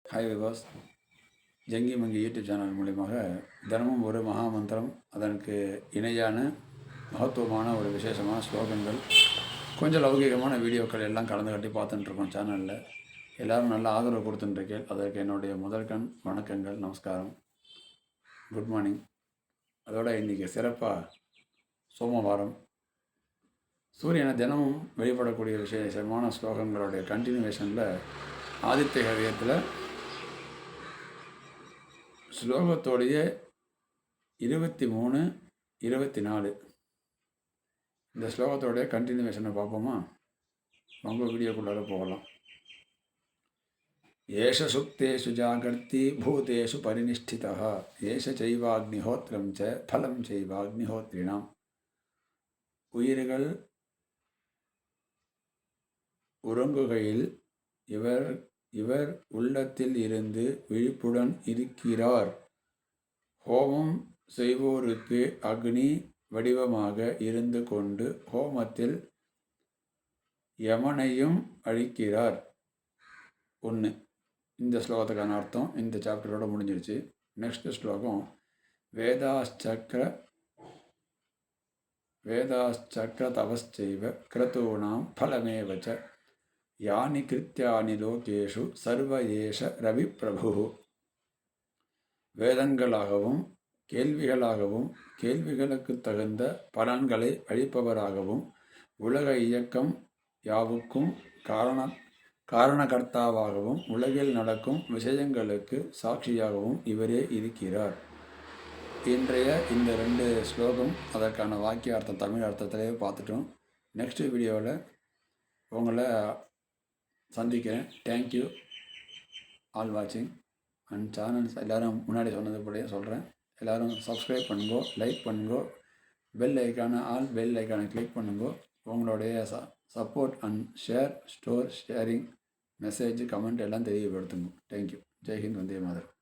Hi விவாஸ். Zengi மங்கி YouTube channel மூலியமாக தினமும் ஒரு மகா மந்திரம், அதற்கு இணையான மகத்துவமான ஒரு விசேஷமான ஸ்லோகங்கள், கொஞ்சம் லௌகிகமான வீடியோக்கள் எல்லாம் கலந்து கட்டி பார்த்துட்டுருக்கோம் சேனலில். எல்லோரும் நல்ல ஆதரவு கொடுத்துட்டுருக்கேன். அதற்கு என்னுடைய முதற்கண் வணக்கங்கள், நமஸ்காரம், குட் மார்னிங். அதோட இன்றைக்கி சிறப்பாக சோமவாரம், சூரியனை தினமும் வெளிப்படக்கூடிய விசேஷமான ஸ்லோகங்களுடைய கண்டினியூவேஷனில் ஆதித்ய ஹிருதயத்தில் ஸ்லோகத்தோடைய 23, 24 இந்த ஸ்லோகத்தோடைய கண்டினியூவேஷனை பார்ப்போமா? ரொம்ப வீடியோக்குள்ளார போகலாம். ஏஷ சுக்தேஷு ஜாகர்த்தி பூதேஷு பரிநிஷ்டிதா ஏஷ செய்வாக்னிஹோத்திரம் ச பலம் செய்வாக்னிஹோத்ரிணாம். உயிர்கள் உறங்குகையில் இவர் உள்ளத்தில் இருந்து விழிப்புடன் இருக்கிறார். ஹோமம் செய்வோருக்கு அக்னி வடிவமாக இருந்து கொண்டு ஹோமத்தில் யமனையும் அழிக்கிறார். 1. இந்த ஸ்லோகத்துக்கான அர்த்தம் இந்த சாப்டரோட முடிஞ்சிருச்சு. நெக்ஸ்ட் ஸ்லோகம், வேதாச்சக்ர தபஸ்சைவ கிரதூணாம் பலமேவச்ச யானி கிருத்தியானி லோகேஷு சர்வ ஏஷ ரவி பிரபு. வேதங்களாகவும் கேள்விகளாகவும் கேள்விகளுக்கு தகுந்த பலன்களை அளிப்பவராகவும் உலக இயக்கம் யாவுக்கும் காரணகர்த்தாவாகவும் உலகில் நடக்கும் விஷயங்களுக்கு சாட்சியாகவும் இவரே இருக்கிறார். இன்றைய இந்த 2 ஸ்லோகம் அதற்கான வாக்கிய அர்த்தம் தமிழ் அர்த்தத்திலே பார்த்துட்டோம். நெக்ஸ்ட் வீடியோவில் உங்களை சந்திக்கிறேன். தேங்க்யூ ஆல் வாட்சிங் அண்ட் சேனல்ஸ். எல்லோரும் முன்னாடி சொன்னது போல சொல்கிறேன். எல்லோரும் சப்ஸ்கிரைப் பண்ணுங்கோ, லைக் பண்ணுங்கோ, பெல் ஐக்கானை கிளிக் பண்ணுங்கோ. உங்களுடைய support and sharing message comment எல்லாம் தெரியப்படுத்துங்க. தேங்க்யூ. ஜெய்ஹிந்த், வந்தே மாதரம்.